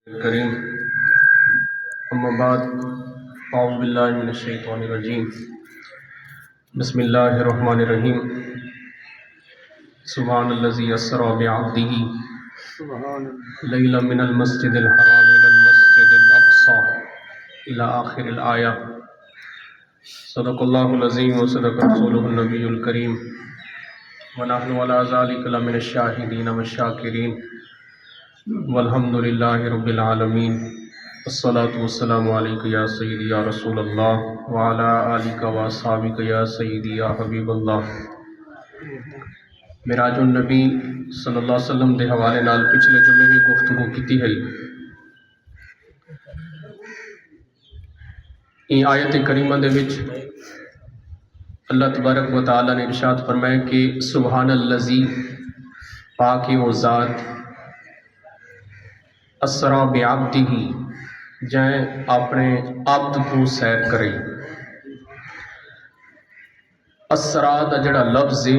الكريم أما بعد أعوذ بالله من الشيطان الرجيم بسم الله الرحمن الرحيم سبحان الذي أسرى بعبده ليلا من المسجد الحرام إلى المسجد الأقصى إلى آخر الآية صدق الله العظيم وصدق رسوله النبي الكريم ونحن على ذلك لمن الشاهدين والشاكرين والحمد للہ رب العالمین الصلاۃ والسلام علیک یا سیدی یا رسول اللہ وعلی آلک و اصحابک یا سیدی یا حبیب اللہ۔ معراج النبی صلی اللہ علیہ وسلم دے حوالے نال پچھلے جمعے بھی گفتگو کیتی ہے۔ این آیت کریمہ دے وچ اللہ تبارک و تعالی نے ارشاد فرمایا کہ سبحان الذی، پاک ہے وہ ذات، اسرا بعبدہ، جائیں اپنے عبد کو سیر کرے۔ اسرا دا جڑا لفظ ہے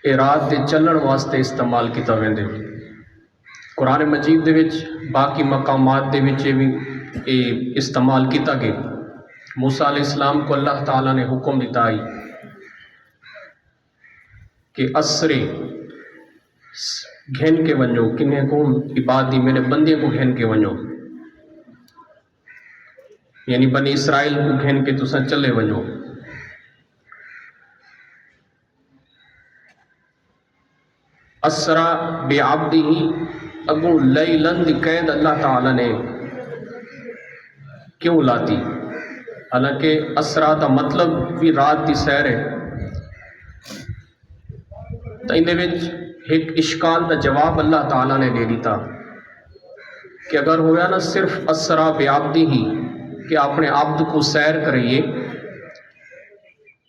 اے رات دے چلن واسطے استعمال کیتا ویندے۔ قرآن مجید دے وچ باقی مقامات دے وچ بھی اے استعمال کیتا گیا۔ موسیٰ علیہ السلام کو اللہ تعالیٰ نے حکم دیتا ہے کہ اسرے گھن کے ونجو، کنہیں کو عبادی میرے بندے کو گھن کے ونجو، یعنی بنی اسرائیل کو گھن کے تساں چلے ونجو۔ اسرا بعبدہ، اگو لیلن دی قید اللہ تعالیٰ نے کیوں لاتی؟ حالانکہ اسرا دا مطلب بھی رات دی سیر ہے۔ تو اندے وچ ایک اشکال دا جواب اللہ تعالیٰ نے دے دیتا کہ اگر ہویا نا صرف اسرا بعبدہ ہی کہ اپنے عبد کو سیر کریے،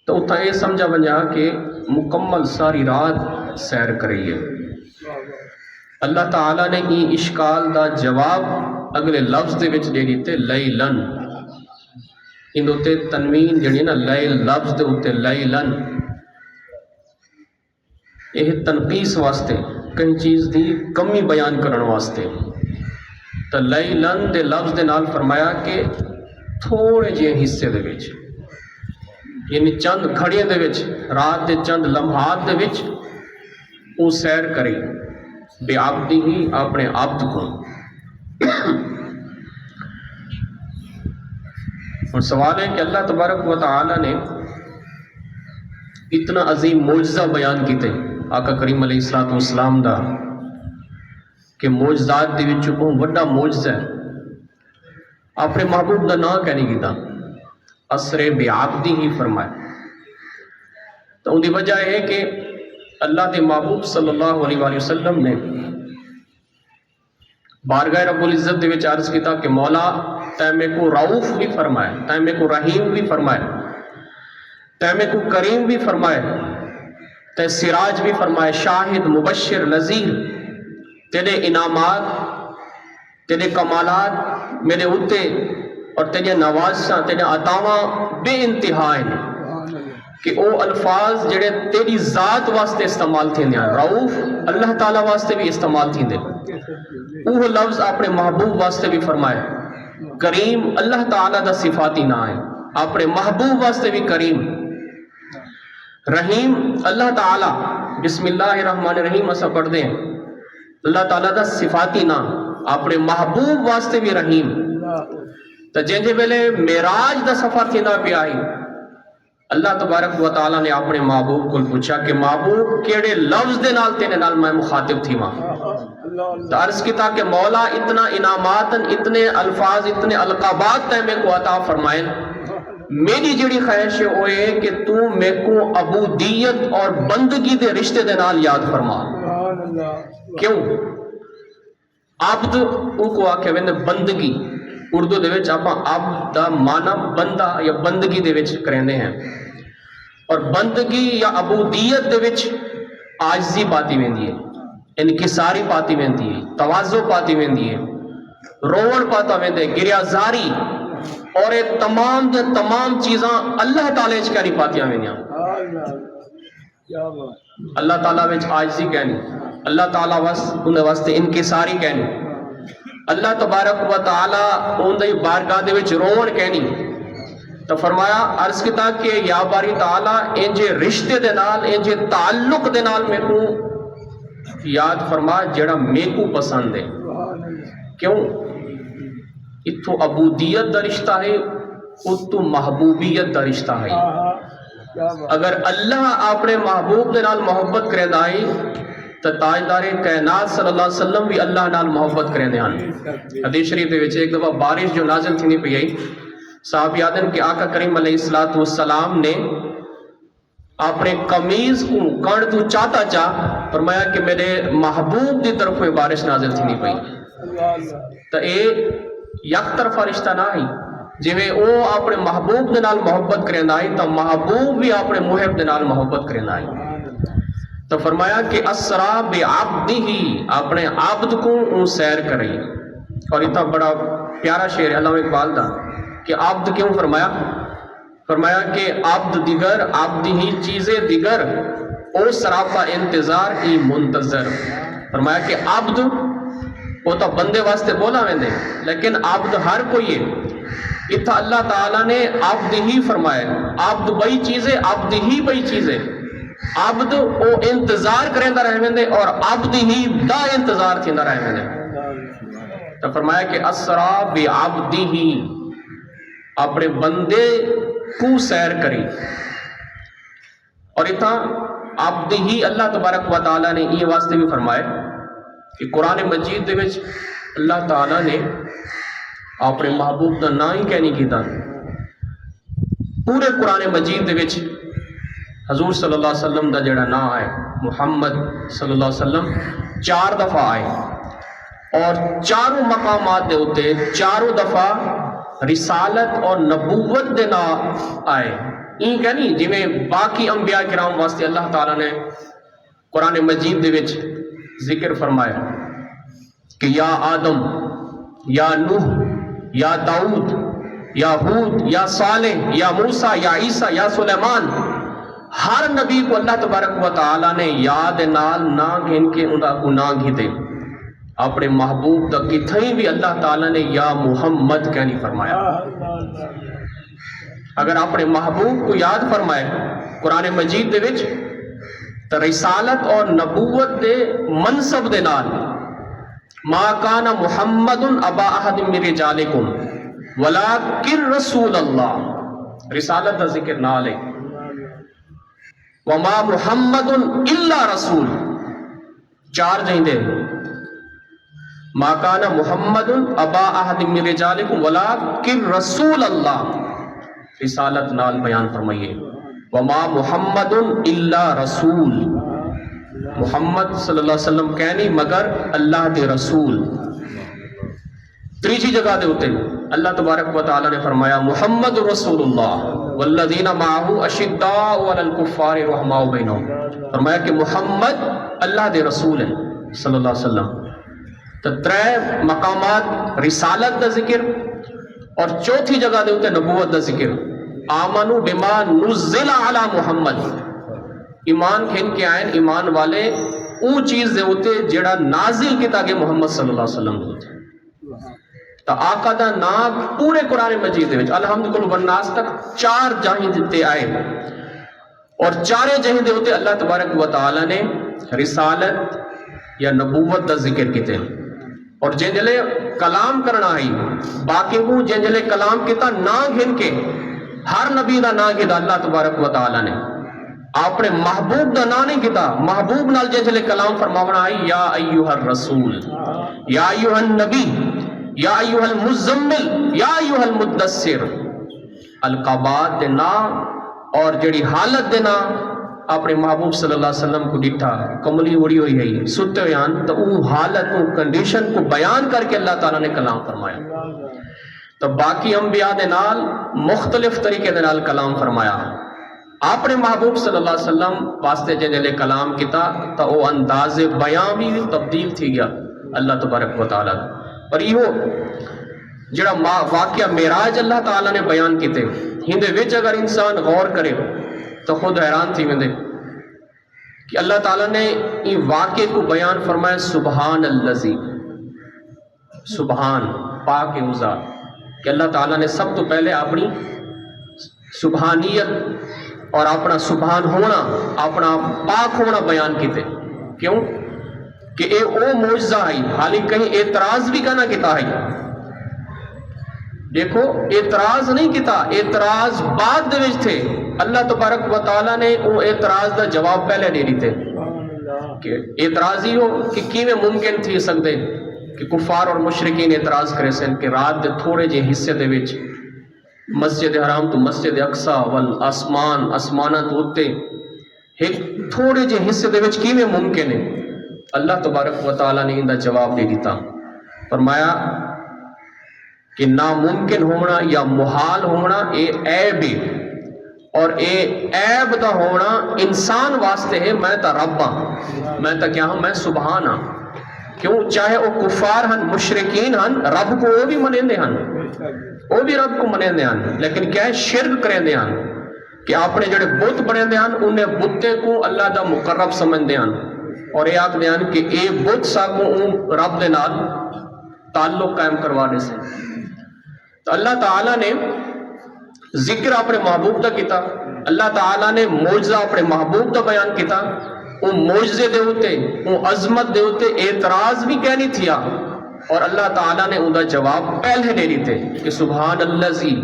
تو اتنا یہ سمجھا بنجا کہ مکمل ساری رات سیر کریے۔ اللہ تعالیٰ نے یہ اشکال دا جواب اگلے لفظ دے وچ دے دیتے لیلن۔ ان دوتے تنوین جڑی نا لیل لفظ دے ہوتے لیلن، یہ تنقیس واسطے کئی چیز دی کمی بیان کرن واسطے۔ تو لیلن دے لفظ دے نال فرمایا کہ تھوڑے جے حصے دے وچ، یعنی چند گھڑیے دے وچ، رات دے چند لمحات دے وچ وہ سیر کرے بے عبدی ہی، اپنے عبد کو۔ اور سوال ہے کہ اللہ تبارک و تعالی نے اتنا عظیم معجزہ بیان کیتے آقا کریم علیہ السلام دا کہ معجزات دے وچ بہت بڑا معجزہ ہے اپنے محبوب دا نام کہنے کیتا، اسرے بعبدہ ہی فرمایا۔ تو ان دی وجہ ہے کہ اللہ دے محبوب صلی اللہ علیہ وآلہ وسلم نے بارگاہ رب العزت دے وچ عرض کیتا کہ مولا تے میں کو رعوف بھی فرمائے، تے میں کو رحیم بھی فرمائے، تے میں کو کریم بھی فرمائے، تے سراج بھی فرمائے، شاہد مبشر نذیر، تیرے انعامات، تیرے کمالات میرے اتے اور تیرے نوازشاں، تیرے عطاواں بے انتہا ہیں کہ او الفاظ جڑے تیری ذات واسطے استعمال تھے ہیں۔ رعوف اللہ تعالیٰ واسطے بھی استعمال تھی دے، وہ لفظ اپنے محبوب واسطے بھی فرمائے۔ کریم اللہ تعالیٰ دا صفاتی نام ہے، اپنے محبوب واسطے بھی کریم۔ رحیم اللہ تعالیٰ، بسم اللہ الرحمن الرحیم اسا پڑھ دیں، اللہ تعالیٰ دا صفاتی نام، اپنے محبوب واسطے بھی رحیم۔ تو جنجے ویلے معراج دا سفر تھی نہ پیا ہی، اللہ تبارک و تعالیٰ نے اپنے محبوب کو پوچھا کہ محبوب کیڑے لفظ دے نال تیرے نال میں مخاطب تھی ماں؟ تو عرض کیتا کہ مولا اتنا انعامات، اتنے الفاظ، اتنے القابات تے میں کو عطا فرمائے، میری جڑی خواہش ہے وہ ہے کہ تو میں کو عبودیت اور بندگی دے رشتے دے نال یاد فرما۔ کیوں؟ عبد او کو آکھے ویندے بندگی، اردو دے وچ آپاں عبد دا معنی بندہ یا بندگی دے وچ کریندے ہیں، اور بندگی یا عبودیت دے وچ عاجزی پاتی ویندی ہے، انکساری پاتی ویندی ہے، تواضع پاتی ویندی ہے، روڑ پاتا ویندے، گریازاری، اور یہ تمام دے تمام چیزاں اللہ تعالیٰ اچھ کہنی پاتیاں ویندیاں۔ اللہ تعالیٰ وچ عاجزی کہنی، اللہ تعالیٰ واسطے انکساری کہنی، اللہ تبارک و تعالیٰ ان دی بارگاہ دے وچ رون کہنی۔ تو فرمایا عرض کیتا کہ یا باری تعالیٰ انجے رشتے دے نال، انجے تعلق دے نال میں کو یاد فرما جڑا میں کو پسند ہے۔ کیوں؟ اتھو عبودیت دا رشتہ ہے، اتھو محبوبیت دا رشتہ ہے۔ اگر اللہ اپنے محبوب دے نال محبت کرے دائی تو تاجدار کائنات صلی اللہ علیہ وسلم بھی اللہ نال محبت کرے دے ہن۔ حدیث شریف دے وچ ایک دفعہ بارش جو نازل تھی نہیں پئی آئی، صحابہ یادن کہ آقا کریم علیہ السلام نے اپنے قمیض کو کڑ تو چاہتا چاہ فرمایا کہ میرے محبوب دی طرف میں بارش نازل تھی نہیں پئی۔ تو اے یک طرفہ رشتہ نہ ہی، جویں او اپنے محبوب دے نال محبت کریں آئی تو محبوب بھی اپنے محب دے نال محبت کریں آئی۔ تو فرمایا کہ اسرا بعبدہ، اپنے عبد کو اون سیر کریں۔ اور اتنا بڑا پیارا شعر ہے علامہ اقبال دا کہ عبد کیوں فرمایا؟ فرمایا کہ عبد دیگر عبد ہی چیزیں دیگر، او سراپا انتظار ای منتظر۔ فرمایا کہ عبد وہ تو بندے واسطے بولا میں دے، لیکن عبد ہر کوئی ہے۔ اتھا اللہ تعالیٰ نے عبد ہی فرمایا، عبد بئی چیزیں، عبد ہی بئی چیزیں۔ عبد او انتظار کریں دا رہے دے اور عبد ہی دا انتظار تھی دا رہے دے۔ تو فرمایا کہ اسرا بعبدہ، اپنے بندے کو سیر کری۔ اور اتھا عبد ہی اللہ تبارک و تعالیٰ نے یہ واسطے بھی فرمائے کہ قرآن مجید دے وچ اللہ تعالیٰ نے اپنے محبوب دا نا ہی کہنی کیتا۔ پورے قرآن مجید دے وچ حضور صلی اللہ علیہ وسلم دا جڑا نا آئے، محمد صلی اللہ علیہ وسلم 4 دفعہ آئے، اور چاروں مقامات دے ہوتے 4 دفعہ رسالت اور نبوت دے نا آئے۔ این کہنی جی میں باقی انبیاء کرام واسطے اللہ تعالیٰ نے قرآن مجید دے وچ ذکر فرمایا کہ یا آدم، یا نوح، یا داؤد، یا ہود، یا صالح، یا موسیٰ، یا عیسیٰ، یا سلیمان۔ ہر نبی کو اللہ تبارک و تعالیٰ نے یاد نال نہ گھن کے انہاں کو نہ گھتے۔ اپنے محبوب تک کتھیں بھی اللہ تعالیٰ نے یا محمد کہنی فرمایا۔ اگر اپنے محبوب کو یاد فرمائے قرآن مجید دے وچ تو رسالت اور نبوت دے منصب دے نال ما کان محمد ابا احد من رجالکم ولکن رسول اللہ، رسالت دا ذکر نال ہے۔ وما محمد الا رسول، 4 جہیں دے ما کان محمد ابا احد من رجالکم ولکن رسول اللہ، رسالت نال بیان فرمائیے۔ وما محمد الا رسول، محمد صلی اللہ علیہ وسلم کہنی مگر اللہ دے رسول۔ تیسری جگہ دے ہوتے اللہ تبارک و تعالیٰ نے فرمایا محمد رسول اللہ والذین معہ اشداء علی الکفار رحماء بینہم، فرمایا کہ محمد اللہ دے رسول ہے صلی اللہ علیہ وسلم۔ تو 3 مقامات رسالت دا ذکر، اور 4تھی جگہ دے ہوتے نبوت دا ذکر۔ آمنوا بما نزل علی محمد، ایمان کھین کے آئین ایمان والے اون چیز دے ہوتے جڑا نازل کی تاکہ محمد صلی اللہ علیہ وسلم ہوتے۔ تو آقا دا نام پورے قرآن مجید دے وچ الحمد کل والناس تک 4 جہیں دیتے آئے، اور 4 جہیں دے ہوتے اللہ تبارک و تعالیٰ نے رسالت یا نبوت دا ذکر کیتے۔ اور جن جلے کلام کرنا آئی باقی کو جن جلے کلام کیتا نا گھن کے، ہر نبی دا نا کیتا اللہ تبارک و تعالیٰ نے، اپنے محبوب دا نا نہیں کیتا۔ محبوب نال جن جلے کلام فرماونا آئی یا ایوہ الرسول، یا ایوہ النبی، یا ایوہ المزمل، یا ایوہ المدثر، القابات دینا اور جڑی حالت دینا اپنے محبوب صلی اللہ علیہ وسلم کو ڈٹھا کملی اڑی ہوئی ہے ستے ہوئے تو وہ حالت کو کنڈیشن کو بیان کر کے اللہ تعالیٰ نے کلام فرمایا۔ تو باقی انبیاء دے نال مختلف طریقے دے نال کلام فرمایا، اپنے محبوب صلی اللہ علیہ وسلم واسطے جنہلے کلام کیتا تو وہ انداز بیان بھی تبدیل تھی گیا اللہ تبارک و تعالیٰ۔ اور یہ جڑا واقعہ معراج اللہ تعالیٰ نے بیان کیتے ہندے وچ اگر انسان غور کرے تو خود حیران تھی ویندے کہ اللہ تعالیٰ نے یہ واقعے کو بیان فرمایا سبحان اللذی، سبحان پاک ذات، کہ اللہ تعالیٰ نے سب تو پہلے اپنی سبحانیت اور اپنا سبحان ہونا، اپنا پاک ہونا بیان کیتے. کیوں کہ اے او معجزہ ہے، حالی کہیں اعتراض بھی کہنا کیتا ہے. دیکھو اعتراض نہیں کیتا، اعتراض بعد دے وچ تھے. اللہ تبارک و تعالیٰ نے او اعتراض دا جواب پہلے دے دیتے کہ اعتراض ہی ہو کہ کیویں ممکن تھی سکتے کہ کفار اور مشرکین اعتراض کرے سن کہ رات دے تھوڑے جے حصے دے وچ مسجد حرام تو مسجد اقصی والآسمان آسماناں تو اتے ایک تھوڑے جے حصے دے وچ کیویں ممکن ہے. اللہ تبارک و تعالیٰ نے ان دا جواب دے دیتا، فرمایا کہ ناممکن ہونا یا محال ہونا اے عیب ہے، اور اے عیب دا ہونا انسان واسطے ہے. میں تا رب ہاں، میں تا کیا ہوں، میں سبحان ہاں. کیوں؟ چاہے وہ کفار ہن مشرکین ہن، رب کو وہ بھی منیندے ہن، وہ بھی رب کو منیندے ہن، لیکن کیا ہے شرک کریندے ہن کہ اپنے جڑے بت بنیندے ہن انہیں بتے کو اللہ دا مقرب سمجھدے ہن، اور یہ آکھدے ہن کہ اے بت ساکو رب دے نال تعلق قائم کروانے سے. تو اللہ تعالیٰ نے ذکر اپنے محبوب دا کیتا، اللہ تعالیٰ نے معجزہ اپنے محبوب دا بیان کیتا. وہ معجزے دے ہوتے، وہ عظمت دے ہوتے اعتراض بھی کہنی تھیا، اور اللہ تعالیٰ نے ان دا جواب پہلے دے دیتے کہ سبحان اللذی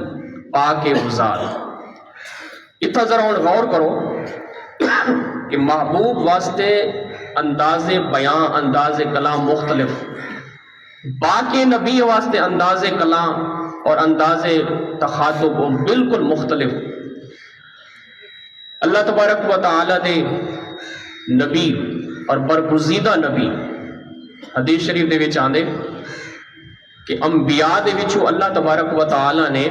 پاک ذات. اتنا ذرا ہوں غور کرو کہ محبوب واسطے انداز بیان، انداز کلام مختلف، باقی نبی واسطے انداز کلام اور انداز تخاطب بالکل مختلف. اللہ تبارک و تعالیٰ نے نبی اور برگزیدہ نبی حدیث شریف دے وچ آندے کہ انبیاء دے وچوں اللہ تبارک و تعالیٰ نے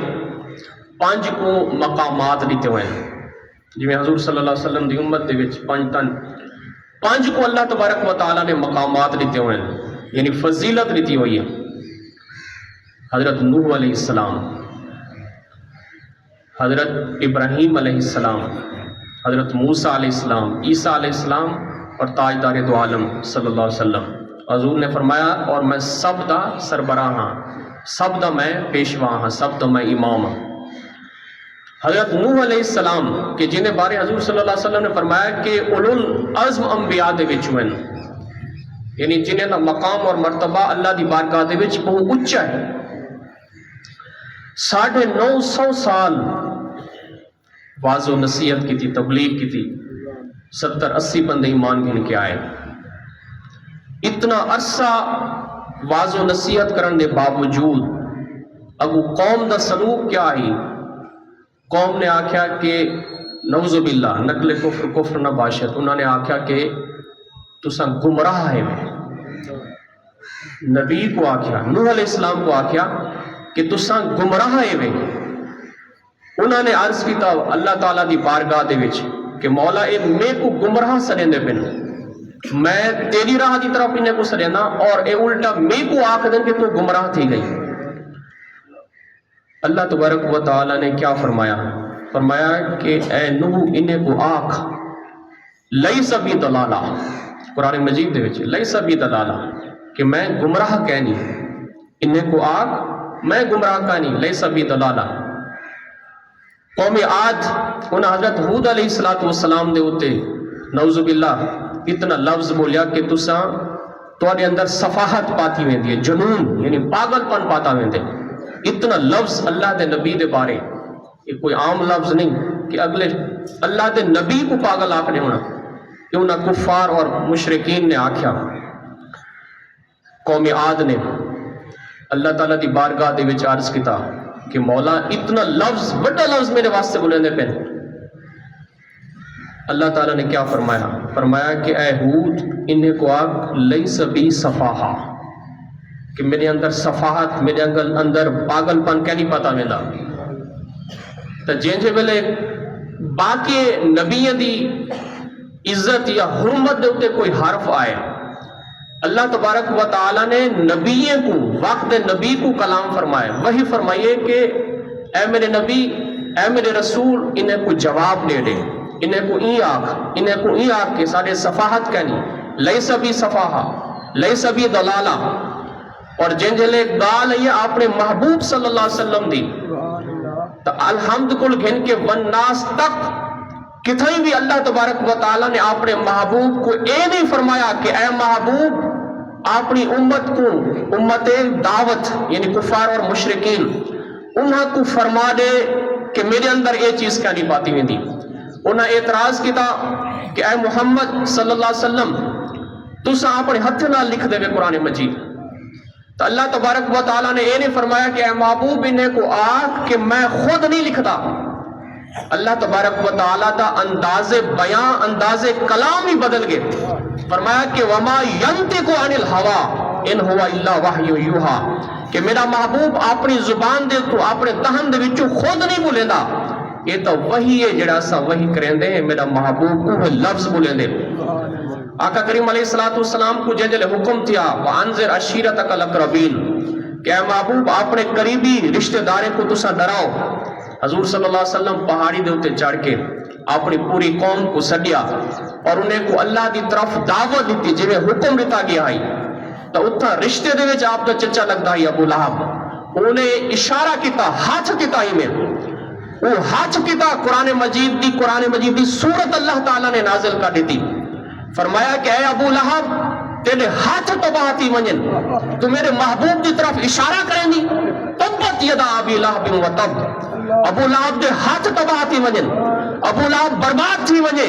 5 کو مقامات دیتے ہوئے ہیں. جی حضور صلی اللہ علیہ وسلم دی امت دے وچ 5 کو اللہ تبارک و تعالیٰ نے مقامات دیتے ہوئے ہیں، یعنی فضیلت دیتی ہوئی ہے. حضرت نوح علیہ السلام، حضرت ابراہیم علیہ السلام، حضرت موسیٰ علیہ السلام، عیسیٰ علیہ السلام اور تاجدار دو عالم صلی اللہ علیہ وسلم. حضور نے فرمایا اور میں سب دا سربراہ ہاں، سب دا میں پیشوا ہاں، سب دا میں امام ہاں. حضرت نوح علیہ السلام کہ جنہیں بارے حضور صلی اللہ علیہ وسلم نے فرمایا کہ اولو العزم انبیاء دے وچ ہوئے، یعنی جنہیں دا مقام اور مرتبہ اللہ دی بارگاہ دے وچ بہت اچا ہے. 950 سال واض و نصیحت کی تھی، تبلیغ کی تھی، 70-80 بندے ایمان گن کے آئے. اتنا عرصہ واض و نصیحت کرن دے باوجود اگو قوم دا سلوک کیا ہی؟ قوم نے آکھیا کہ نعوذ باللہ نقل کفر نہ باشد. انہوں نے آکھیا کہ تساں گمراہ ہے. نبی کو آکھیا، نوح علیہ السلام کو آکھیا کہ تساں گمراہ ہے. انہوں نے عرض کیتا اللہ تعالیٰ دی بارگاہ دے وچ کہ مولا اے میں کو گمراہ سریندے پن، میں تیری راہ دی طرف انہیں کو سریندہ، اور اے الٹا میں کو آکھ دیں کہ تو گمراہ تھی گئی. اللہ تبارک و تعالیٰ نے کیا فرمایا؟ فرمایا کہ اے نوح انہیں کو آکھ لیس be دلالہ، Quran Majeed they which less be دلالہ، کہ میں گمراہ کہنی. انہیں کو آکھ میں گمراہ کہنی، لیس بی دلالہ. قوم عاد انہیں حضرت ہود علیہ السلام دے ہوتے نعوذ باللہ اتنا لفظ بولیا کہ تساں تواڈے اندر صفاحت پاتی ویندی ہے، جنون یعنی پاگل پن پاتا ویندے. اتنا لفظ اللہ دے نبی دے بارے، یہ کوئی عام لفظ نہیں کہ اگلے اللہ دے نبی کو پاگل آکھنے ہونا، کہ انہاں کفار اور مشرکین نے آکھیا. قوم عاد نے اللہ تعالیٰ دی بارگاہ دے وچ عرض کیتا کہ مولا اتنا لفظ بڑا لفظ میرے واسطے بولنے پہ. اللہ تعالیٰ نے کیا فرمایا؟ فرمایا کہ اے ہود انہیں کو آگ لیس بی صفاحہ، کہ میرے اندر صفاحت، میرے اندر پاگل پن کیا نہیں پاتا میرا. تو جنجے ویلے باقی نبیوں دی عزت یا حرمت دے اتے کوئی حرف آئے، اللہ تبارک و تعالیٰ نے نبیوں کو، وقت نبی کو کلام فرمائے، وہی فرمائیے کہ اے میرے نبی، اے میرے رسول انہیں کو جواب دے دے. انہیں کو ای آکھ کے سارے صفاحت کہنی لیس بی صفاحہ لیس بی دلالہ اور جن جلے گال ہے اپنے محبوب صلی اللہ علیہ وسلم دی تو الحمد کل گھن کے والناس تک کتھائی بھی اللہ تبارک و تعالیٰ نے اپنے محبوب کو اے نہیں فرمایا کہ اے محبوب اپنی امت کو امت دعوت یعنی کفار اور مشرکین انہاں کو فرما دے کہ میرے اندر یہ چیز کیا نہیں پاتی ہوئی دی. انہاں اعتراض کیتا کہ اے محمد صلی اللہ علیہ وسلم تسا اپنے ہتھ نہ لکھ دے قرآن مجید. تو اللہ تبارک و تعالیٰ نے یہ نہیں فرمایا کہ اے محبوب انہیں کو آکھ کہ میں خود نہیں لکھتا. اللہ تبارک و تعالیٰ دا انداز بیان انداز کلام ہی بدل گئے. فرمایا کہ وما ینطق عن الہوا ان ہوا الا وحی یوحا کہ میرا محبوب اپنی زبان دے تو اپنے دہن دے وچوں خود نہیں بولیندا. یہ تو وہی ہے جڑا سا وہی کریندے ہیں میرا محبوب وہ لفظ بولیندے. آقا کریم علیہ السلام کو جنجل حکم تھیا وانذر عشیرتک الاقربین کہ اے محبوب اپنے قریبی رشتہ دارے کو تسا ڈراؤ. حضور صلی اللہ علیہ وسلم پہاڑی دے اتے چڑھ کے اپنی پوری قوم کو سڈیا اور انہیں کو اللہ دی طرف دعوت دیتی جی حکم دیتا گیا ہے. تو اتھا رشتے دے وچ آپ دا چچا لگتا ہے ابو لہب. انہیں اشارہ کیتا ہاتھ کیتا ہی میں وہ ہاتھ کیتا قرآن مجید دی سورت اللہ تعالیٰ نے نازل کر دیتی. فرمایا کہ اے ابو لہب تیرے ہاتھ تو بہتی منجن تو میرے محبوب دی طرف اشارہ کریں دی تبت یدا ابی لہب و تب. ابو لہب دے ہاتھ تو بہتی منجن ابو لہب برباد تھی وجے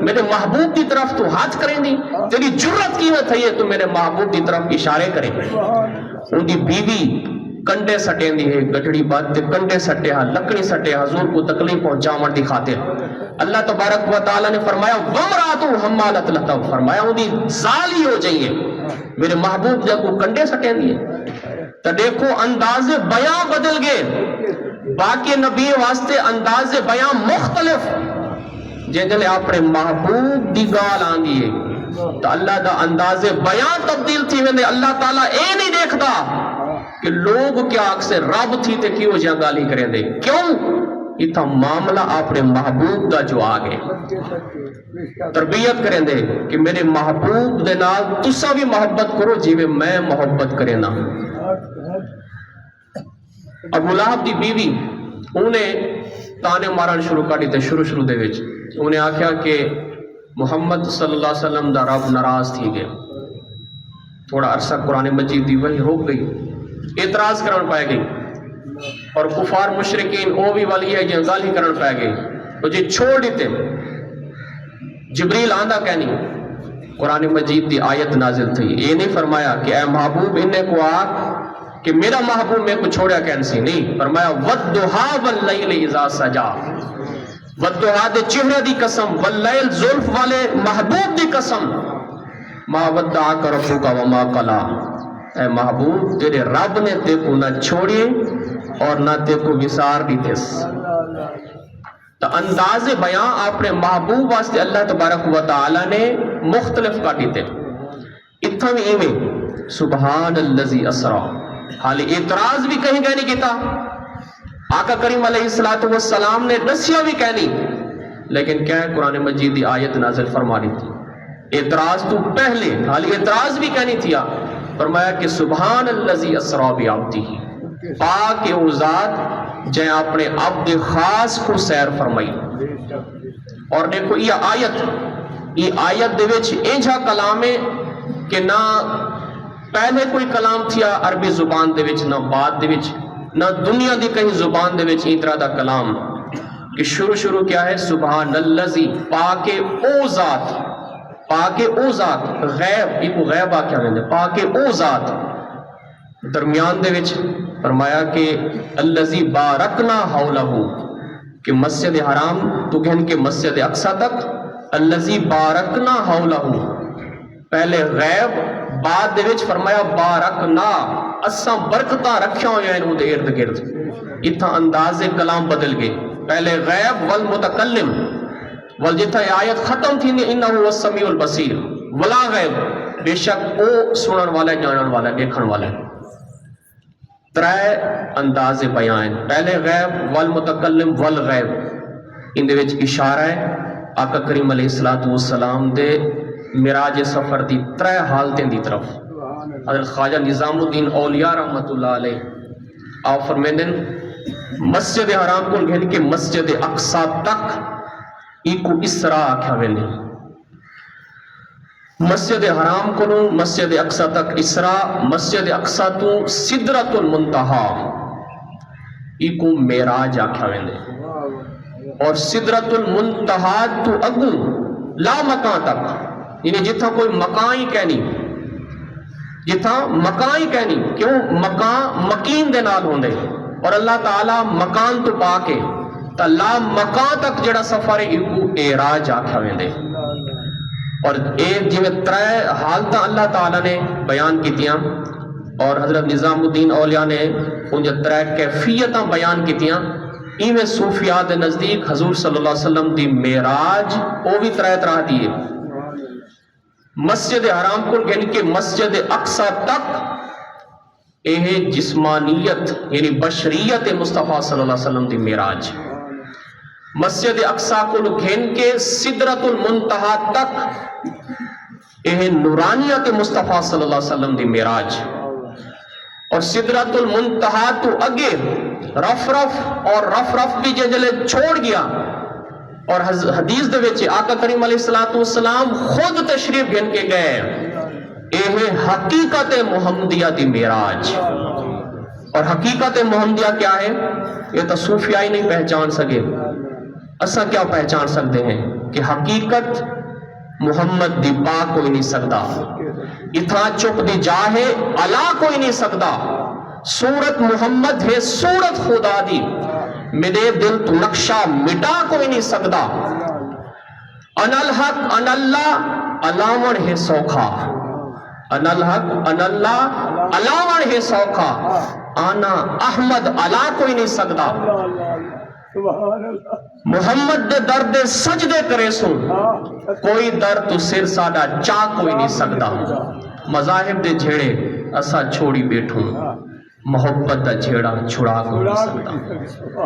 میرے محبوب دی طرف تو ہاتھ کریں دی. تیری جرت کی میں تھئی ہے تو میرے محبوب دی طرف اشارے کریں. ان دی بیوی کنڈے سٹیں دی ہے گٹڑی بات دے کنڈے سٹے ہاں لکڑی سٹے حضور کو تکلیف پہنچا مر دی خاطر. اللہ تبارک و تعالیٰ نے فرمایا ومراتو حمالت الحطب فرمایا ان دی زالی ہو جائیے میرے محبوب جب کو کنڈے سٹیں دی. تو دیکھو انداز بیان بدل گئے. باقی نبی واسطے انداز بیان مختلف جن جلے اپنے محبوب دی گال آن دیئے تو اللہ دا انداز بیان تبدیل تھی ویندے. اللہ تعالیٰ اے نہیں دیکھتا کہ لوگ کیا اکثر رب تھی تے کیوں جہاں گالی کریں دے. کیوں یہ تھا معاملہ اپنے محبوب دا جو آگے تربیت کریں دے کہ میرے محبوب دے نال تسا بھی محبت کرو جی میں محبت کرے نا. ابو لہب دی بیوی انہیں تانے مارن شروع کر دیتے شروع دے وچ. انہیں آکھیا کہ محمد صلی اللہ علیہ وسلم دا رب ناراض تھی گئے. تھوڑا عرصہ قرآن مجید دی وحی روک گئی اعتراض کرن پائے گئی اور کفار مشرکین او بھی والی ہے جن گالی کرن پائے گئی تو جی چھوڑ دیتے. جبریل آندہ کہنی قرآن مجید دی آیت نازل تھی. یہ نہیں فرمایا کہ اے محبوب انہیں کو آگ کہ میرا محبوب میں کو چھوڑیا کینسی نہیں. فرمایا وَالدُّحَا وَاللَّيْلِ اِذَا سَجَا وَالدُّحَا دے چہرے دی قسم واللیل زلف والے محبوب دی قسم ما وَدَّعَكَ رَبُّكَ وَمَا قَلَا اے محبوب تیرے رب نے تے کو نہ چھوڑی اور نہ تے کو وسار دیتے. تو انداز بیان اپنے محبوب واسطے اللہ تبارک و تعالی نے مختلف کا دیتے. اتھا بھی ایویں سبحان اللذی اسرا حالی اعتراض بھی کہیں گئے نہیں کیتا. آقا کریم علیہ السلام نے دسیا بھی کہنی لیکن کیا ہے قرآن مجید دی آیت نازل فرما دی تھی. اعتراض تو پہلے حالی اعتراض بھی کہنی تھیا. فرمایا کہ سبحان اللذی اسرا بعبدہ پاک او ذات جائے اپنے عبد خاص کو سیر فرمائی. اور دیکھو یہ آیت دے وچ انجھا کلام ہے کہ نہ پہلے کوئی کلام تھیا عربی زبان دے وچ نہ بعد دے وچ نہ دنیا دی کہیں زبان دے وچ اترا دا کلام کہ شروع کیا ہے سبحان اللذی پاک او ذات غیب ایک غیب آکیا میں نے پاک او ذات. درمیان دے وچ فرمایا کہ اللذی بارکنا حولہ کہ مسجد حرام تو گھن کے مسجد اقصی تک اللذی بارکنا حولہ پہلے غیب بعد دے وچ فرمایا بارکنا اساں برکتاں رکھیا ہویا انہوں دے ارد گرد. اتھا انداز کلام بدل گئے. پہلے غیب والمتکلم والجتھا آیت ختم تھی انہو السمیع البصیر ولا غیب بے شک او سنن والا ہے جانن والا ہے دیکھن والا ہے. ترائے انداز بیان پہلے غیب والمتکلم والغیب ان دے وچ اشارہ ہے آقا کریم علیہ الصلوۃ والسلام دے معراج سفر دی 3 حالتیں دی طرف حضرت خواجہ نظام الدین اولیاء رحمت اللہ علیہ آپ فرمیندن مسجد حرام کو گھن کے مسجد اقصی تک ایکو اسراء آکھا ویندے مسجد حرام کو مسجد اقصی تک اسراء مسجد اقصی تو سدرۃ المنتہا ایکو معراج آکھا ویندے اور سدرۃ المنتہا تو اگوں لا مکان تک یعنی جتھا کوئی مکان ہی کہنی جتھا مکان ہی کہنی کیوں مکان مکین دے نال ہوندے اور اللہ تعالیٰ مکان تو پا کے تا لا مکان تک جڑا سفر ہے ایکو اعراج آکھا ویندے اور ایک جو 3 حالتاں اللہ تعالیٰ نے بیان کیتیاں اور حضرت نظام الدین اولیاء نے ان جو 3 کیفیتاں بیان کیتیاں ایویں صوفیاء دے نزدیک حضور صلی اللہ علیہ وسلم دی معراج وہ بھی 3 طرح دی ہے مسجد حرام کو یعنی کہ مسجد اقصی تک یہ جسمانیت یعنی بشریت مصطفیٰ صلی اللہ علیہ وسلم دی معراج مسجد اقصی کو گھن کے سدرۃ المنتہا تک یہ نورانیت مصطفیٰ صلی اللہ علیہ وسلم دی معراج اور سدرۃ المنتہا تو اگے رف رف بھی جلے چھوڑ گیا اور حدیث دے وچ آقا کریم علیہ الصلوۃ والسلام خود تشریف گھن کے گئے یہ حقیقت محمدیہ دی معراج اور حقیقت محمدیہ کیا ہے یہ تو صوفیاء ہی نہیں پہچان سکے اساں کیا پہچان سکتے ہیں کہ حقیقت محمد دی پا کوئی نہیں سکتا اتھا چپ دی جاہے علا کوئی نہیں سکتا صورت محمد ہے صورت خدا دی میرے دل تو نقشہ مٹا کوئی نہیں سکتا ان الحق ان اللہ علامن ہے سوکھا ان الحق ان اللہ علامن ہے سوکھا آنا احمد علا کوئی نہیں سکتا محمد دے درد سجدے کرے سن کوئی در تو سر ساڑا چا کوئی نہیں سکتا مذاہب دے جھیڑے اسا چھوڑی بیٹھوں محبت دا جھیڑا چھڑا کوئی نہیں سکتا